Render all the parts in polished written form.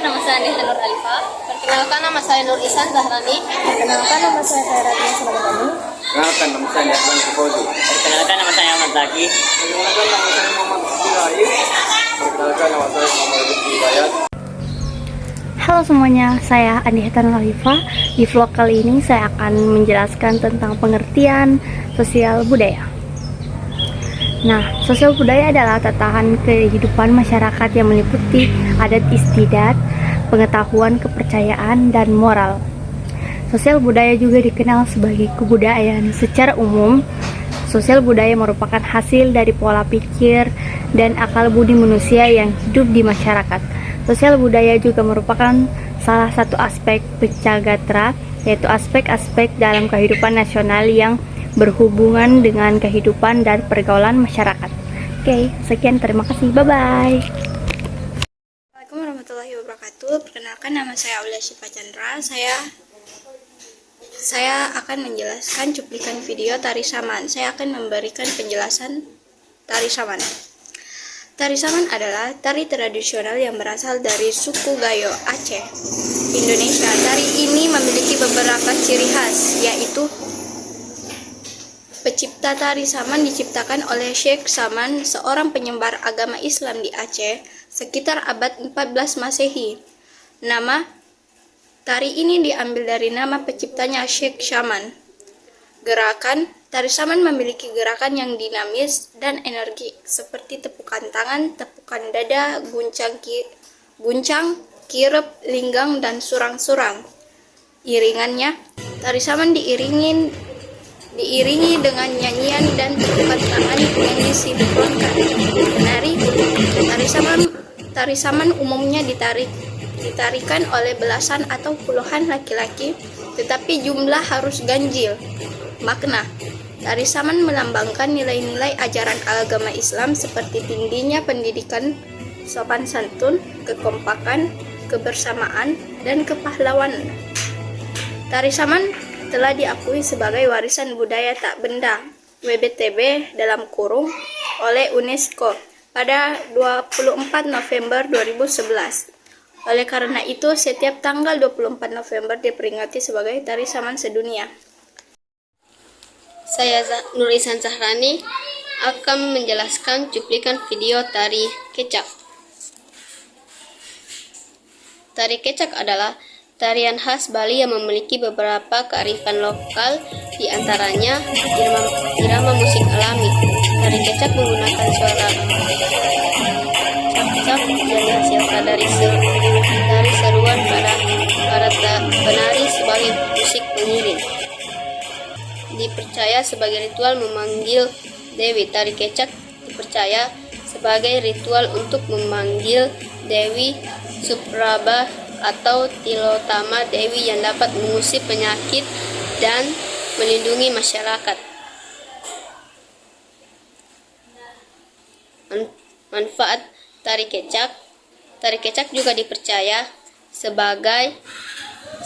nama saya Nihta Nur Alifa. Perkenalkan, nama saya Nur Isan Zahrani. Perkenalkan, nama saya Khairatnya Selamatani. Perkenalkan, nama saya Yasman Kupozi. Perkenalkan, nama saya Ahmad Zaki. Perkenalkan, nama saya Muhammad Ibrahim. Perkenalkan, nama saya Muhammad Hidayat. Halo semuanya, saya Andihta Nur Alifa. Di vlog kali ini saya akan menjelaskan tentang pengertian sosial budaya. Nah, sosial budaya adalah tatanan kehidupan masyarakat yang meliputi adat istiadat, pengetahuan, kepercayaan, dan moral. Sosial budaya juga dikenal sebagai kebudayaan. Secara umum, sosial budaya merupakan hasil dari pola pikir dan akal budi manusia yang hidup di masyarakat. Sosial budaya juga merupakan salah satu aspek Pecagatara, yaitu aspek-aspek dalam kehidupan nasional yang berhubungan dengan kehidupan dan pergaulan masyarakat. Oke, sekian, terima kasih, bye-bye. Assalamualaikum warahmatullahi wabarakatuh. Perkenalkan, nama saya Aulia Syifa Chandra. Saya akan menjelaskan cuplikan video Tari Saman. Saya akan memberikan penjelasan Tari Saman. Tari Saman adalah tari tradisional yang berasal dari suku Gayo, Aceh, Indonesia. Tari ini memiliki beberapa ciri khas, yaitu pencipta tari Saman diciptakan oleh Syekh Saman, seorang penyebar agama Islam di Aceh, sekitar abad 14 Masehi. Nama tari ini diambil dari nama penciptanya, Syekh Saman. Gerakan tari Saman memiliki gerakan yang dinamis dan energik, seperti tepukan tangan, tepukan dada, guncang, kirep, linggang, dan surang-surang. Iringannya, tari Saman diiringi dengan nyanyian dan tepukan tangan yang disinkronkan. Tari Saman umumnya ditarikan oleh belasan atau puluhan laki-laki, tetapi jumlah harus ganjil. Makna tari Saman melambangkan nilai-nilai ajaran agama Islam seperti tingginya pendidikan, sopan santun, kekompakan, kebersamaan, dan kepahlawanan. Tari Saman telah diakui sebagai warisan budaya tak benda WBTB oleh UNESCO pada 24 November 2011. Oleh karena itu, setiap tanggal 24 November diperingati sebagai Tari Saman sedunia. Saya Nur Isan Zahrani akan menjelaskan cuplikan video Tari Kecak. Tari Kecak adalah tarian khas Bali yang memiliki beberapa kearifan lokal, di antaranya irama musik alami. Tari Kecak menggunakan suara cap-cap yang dihasilkan dari seruan para penari sebagai musik pengiring. Dipercaya sebagai ritual memanggil Dewi. Tari Kecak dipercaya sebagai ritual untuk memanggil Dewi Supraba atau Tilotama, Dewi yang dapat mengusir penyakit dan melindungi masyarakat. Manfaat Tari Kecak. Tari Kecak juga dipercaya sebagai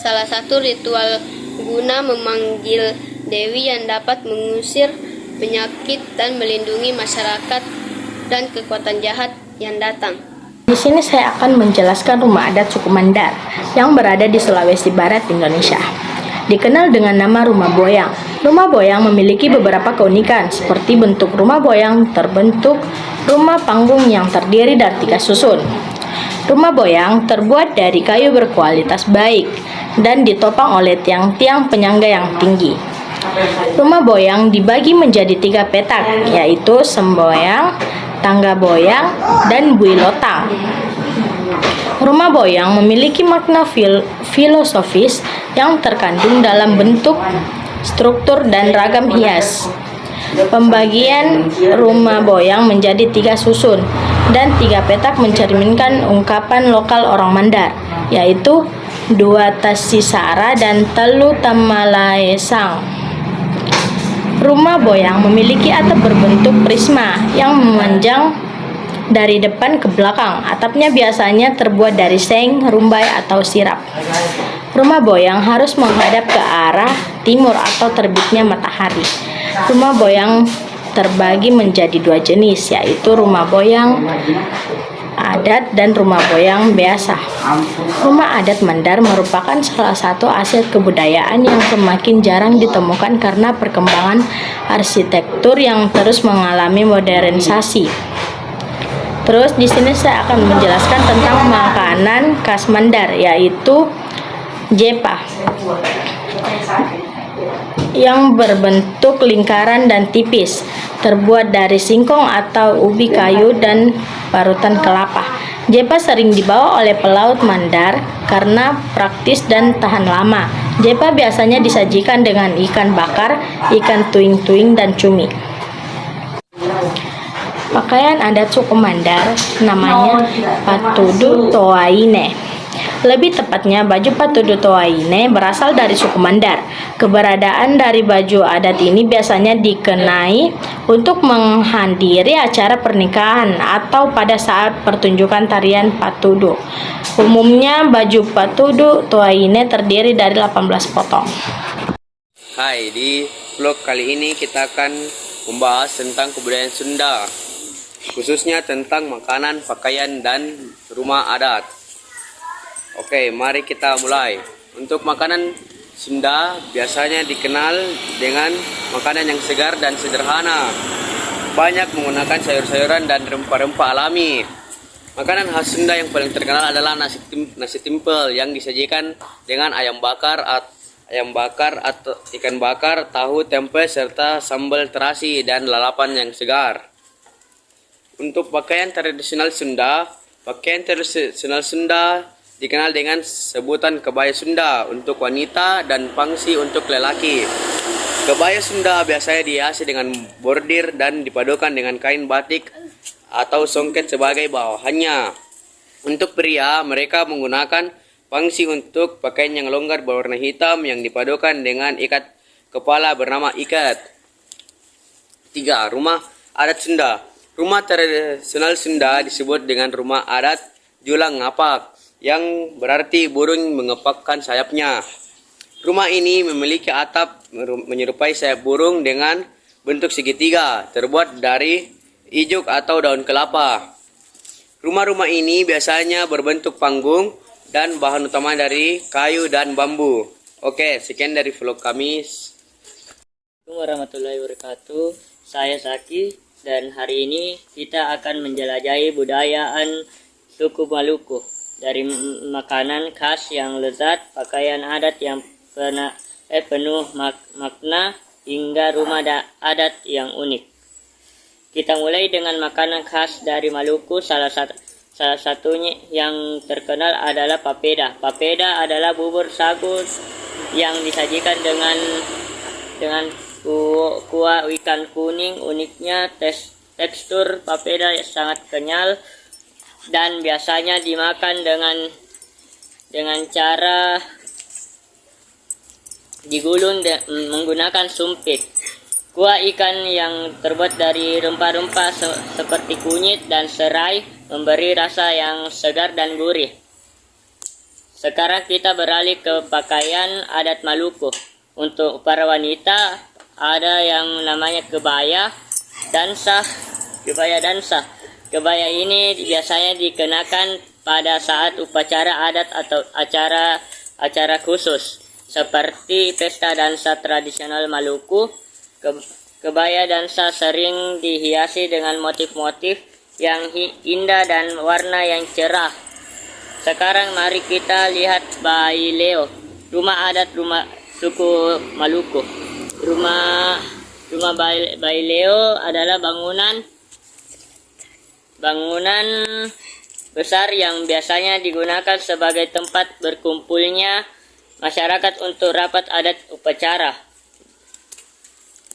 salah satu ritual guna memanggil Dewi yang dapat mengusir penyakit dan melindungi masyarakat dan kekuatan jahat yang datang. Di sini saya akan menjelaskan rumah adat suku Mandar yang berada di Sulawesi Barat, Indonesia. Dikenal dengan nama rumah boyang. Rumah boyang memiliki beberapa keunikan, seperti bentuk rumah boyang terbentuk rumah panggung yang terdiri dari 3 susun. Rumah boyang terbuat dari kayu berkualitas baik dan ditopang oleh tiang-tiang penyangga yang tinggi. Rumah boyang dibagi menjadi 3 petak, yaitu semboyang, tangga boyang, dan builotang. Rumah boyang memiliki makna filosofis yang terkandung dalam bentuk, struktur, dan ragam hias. Pembagian rumah boyang menjadi 3 susun dan 3 petak mencerminkan ungkapan lokal orang Mandar, yaitu Dua Tasisara dan Telu Tamalaesang. Rumah boyang memiliki atap berbentuk prisma yang memanjang dari depan ke belakang. Atapnya biasanya terbuat dari seng, rumbai, atau sirap. Rumah boyang harus menghadap ke arah timur atau terbitnya matahari. Rumah boyang terbagi menjadi 2 jenis, yaitu rumah boyang adat dan rumah boyang biasa. Rumah adat Mandar merupakan salah satu aset kebudayaan yang semakin jarang ditemukan karena perkembangan arsitektur yang terus mengalami modernisasi. Terus di sini saya akan menjelaskan tentang makanan khas Mandar, yaitu jepa yang berbentuk lingkaran dan tipis, terbuat dari singkong atau ubi kayu dan parutan kelapa. Jepa sering dibawa oleh pelaut Mandar karena praktis dan tahan lama. Jepa biasanya disajikan dengan ikan bakar, ikan tuing-tuing, dan cumi. Pakaian adat suku Mandar namanya patudu toaine. Lebih tepatnya, baju patudu toaine berasal dari suku Mandar. Keberadaan dari baju adat ini biasanya dikenai untuk menghadiri acara pernikahan atau pada saat pertunjukan tarian patudu. Umumnya baju patudu toaine terdiri dari 18 potong. Hai, di vlog kali ini kita akan membahas tentang kebudayaan Sunda, khususnya tentang makanan, pakaian, dan rumah adat. Oke, mari kita mulai. Untuk makanan Sunda biasanya dikenal dengan makanan yang segar dan sederhana. Banyak menggunakan sayur-sayuran dan rempah-rempah alami. Makanan khas Sunda yang paling terkenal adalah nasi timpel yang disajikan dengan ayam bakar atau ikan bakar, tahu, tempe, serta sambal terasi dan lalapan yang segar. Untuk pakaian tradisional Sunda dikenal dengan sebutan kebaya Sunda untuk wanita dan pangsi untuk lelaki. Kebaya Sunda biasanya dihiasi dengan bordir dan dipadukan dengan kain batik atau songket sebagai bawahannya. Untuk pria, mereka menggunakan pangsi untuk pakaian yang longgar berwarna hitam yang dipadukan dengan ikat kepala bernama ikat. 3. Rumah adat Sunda. Rumah tradisional Sunda disebut dengan rumah adat julang ngapak, yang berarti burung mengepakkan sayapnya. Rumah ini memiliki atap menyerupai sayap burung dengan bentuk segitiga, terbuat dari ijuk atau daun kelapa. Rumah-rumah ini biasanya berbentuk panggung dan bahan utama dari kayu dan bambu. Oke, sekian dari vlog kami. Assalamualaikum warahmatullahi wabarakatuh. Saya Saki dan hari ini kita akan menjelajahi budayaan suku Maluku. Dari makanan khas yang lezat, pakaian adat yang penuh makna, hingga rumah adat yang unik. Kita mulai dengan makanan khas dari Maluku. Salah satunya yang terkenal adalah papeda. Papeda adalah bubur sagu yang disajikan dengan kuah ikan kuning. Uniknya tekstur papeda sangat kenyal dan biasanya dimakan dengan cara digulung menggunakan sumpit. Kuah ikan yang terbuat dari rempah-rempah seperti kunyit dan serai memberi rasa yang segar dan gurih. Sekarang kita beralih ke pakaian adat Maluku. Untuk para wanita ada yang namanya kebaya dansa. Kebaya ini biasanya dikenakan pada saat upacara adat atau acara khusus seperti pesta dansa tradisional Maluku. Kebaya dansa sering dihiasi dengan motif-motif yang indah dan warna yang cerah. Sekarang mari kita lihat baileo, rumah adat suku Maluku. Rumah baileo adalah bangunan besar yang biasanya digunakan sebagai tempat berkumpulnya masyarakat untuk rapat adat upacara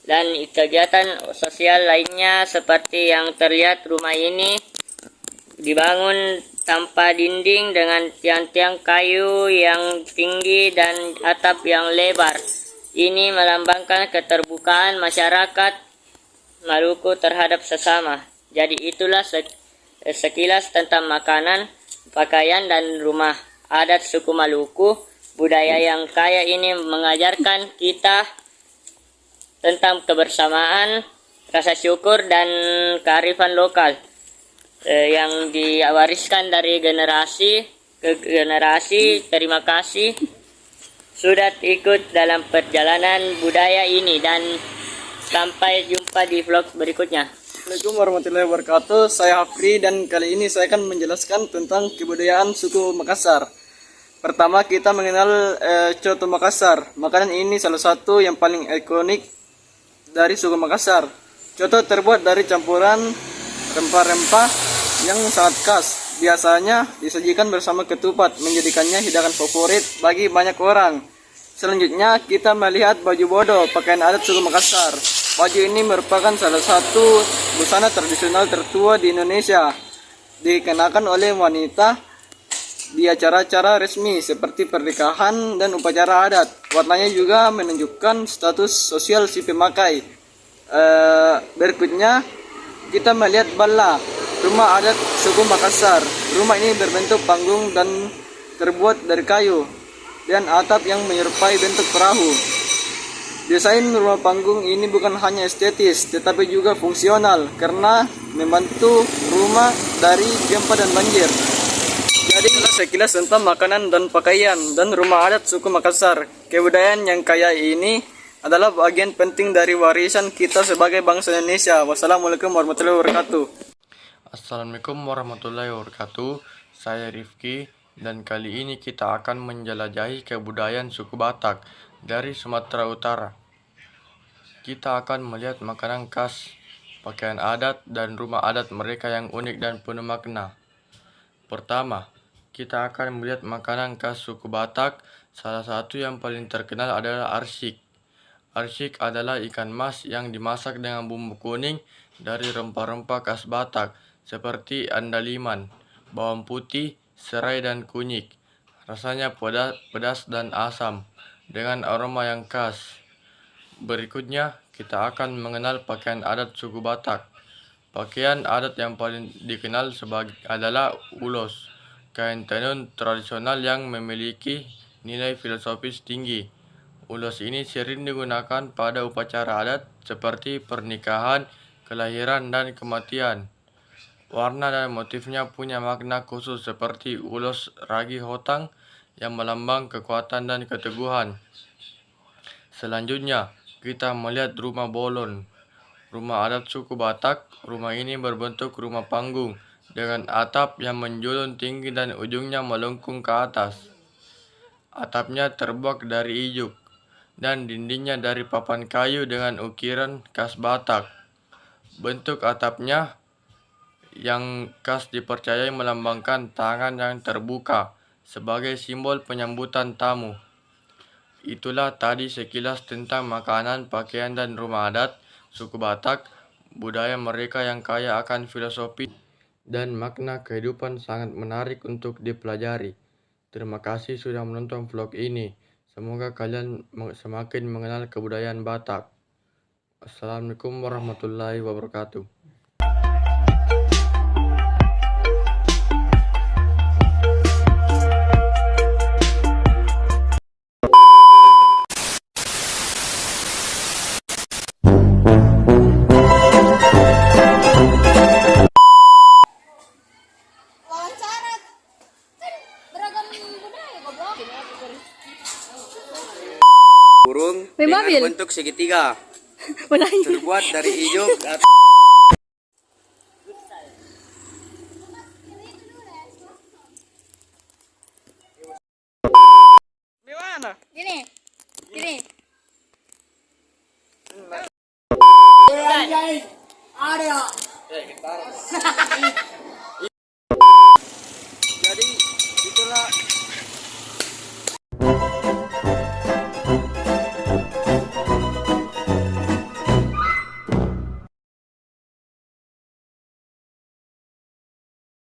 dan kegiatan sosial lainnya. Seperti yang terlihat, rumah ini dibangun tanpa dinding dengan tiang-tiang kayu yang tinggi dan atap yang lebar. Ini melambangkan keterbukaan masyarakat Maluku terhadap sesama. Jadi itulah sekilas tentang makanan, pakaian, dan rumah adat suku Maluku. Budaya yang kaya ini mengajarkan kita tentang kebersamaan, rasa syukur, dan kearifan lokal. yang diwariskan dari generasi ke generasi. Terima kasih sudah ikut dalam perjalanan budaya ini dan sampai jumpa di vlog berikutnya. Assalamualaikum warahmatullahi wabarakatuh. Saya Hafri dan kali ini saya akan menjelaskan tentang kebudayaan suku Makassar. Pertama kita mengenal coto Makassar. Makanan ini salah satu yang paling ikonik dari suku Makassar. Coto terbuat dari campuran rempah-rempah yang sangat khas. Biasanya disajikan bersama ketupat, menjadikannya hidangan favorit bagi banyak orang. Selanjutnya kita melihat baju bodo, pakaian adat suku Makassar. Baju ini merupakan salah satu busana tradisional tertua di Indonesia. Dikenakan oleh wanita di acara-acara resmi seperti pernikahan dan upacara adat. Warnanya juga menunjukkan status sosial si pemakai. Berikutnya kita melihat bala, rumah adat suku Makassar. Rumah ini berbentuk panggung dan terbuat dari kayu dan atap yang menyerupai bentuk perahu. Desain rumah panggung ini bukan hanya estetis, tetapi juga fungsional karena membantu rumah dari gempa dan banjir. Jadi inilah sekilas tentang makanan dan pakaian dan rumah adat suku Makassar. Kebudayaan yang kaya ini adalah bagian penting dari warisan kita sebagai bangsa Indonesia. Wassalamualaikum warahmatullahi wabarakatuh. Assalamualaikum warahmatullahi wabarakatuh. Saya Rifki dan kali ini kita akan menjelajahi kebudayaan suku Batak dari Sumatera Utara. Kita akan melihat makanan khas, pakaian adat, dan rumah adat mereka yang unik dan penuh makna. Pertama, kita akan melihat makanan khas suku Batak. Salah satu yang paling terkenal adalah arsik. Arsik adalah ikan mas yang dimasak dengan bumbu kuning dari rempah-rempah khas Batak seperti andaliman, bawang putih, serai, dan kunyit. Rasanya pedas dan asam dengan aroma yang khas. Berikutnya, kita akan mengenal pakaian adat suku Batak. Pakaian adat yang paling dikenal adalah ulos, kain tenun tradisional yang memiliki nilai filosofis tinggi. Ulos ini sering digunakan pada upacara adat seperti pernikahan, kelahiran, dan kematian. Warna dan motifnya punya makna khusus seperti ulos ragi hotang yang melambang kekuatan dan keteguhan. Selanjutnya, kita melihat rumah bolon. Rumah adat suku Batak. Rumah ini berbentuk rumah panggung dengan atap yang menjulang tinggi dan ujungnya melengkung ke atas. Atapnya terbuat dari ijuk dan dindingnya dari papan kayu dengan ukiran khas Batak. Bentuk atapnya yang khas dipercayai melambangkan tangan yang terbuka sebagai simbol penyambutan tamu. Itulah tadi sekilas tentang makanan, pakaian, dan rumah adat suku Batak. Budaya mereka yang kaya akan filosofi dan makna kehidupan sangat menarik untuk dipelajari. Terima kasih sudah menonton vlog ini. Semoga kalian semakin mengenal kebudayaan Batak. Assalamualaikum warahmatullahi wabarakatuh. Burung dengan bentuk segitiga terbuat dari ijuk Gimana? Gini. Ada.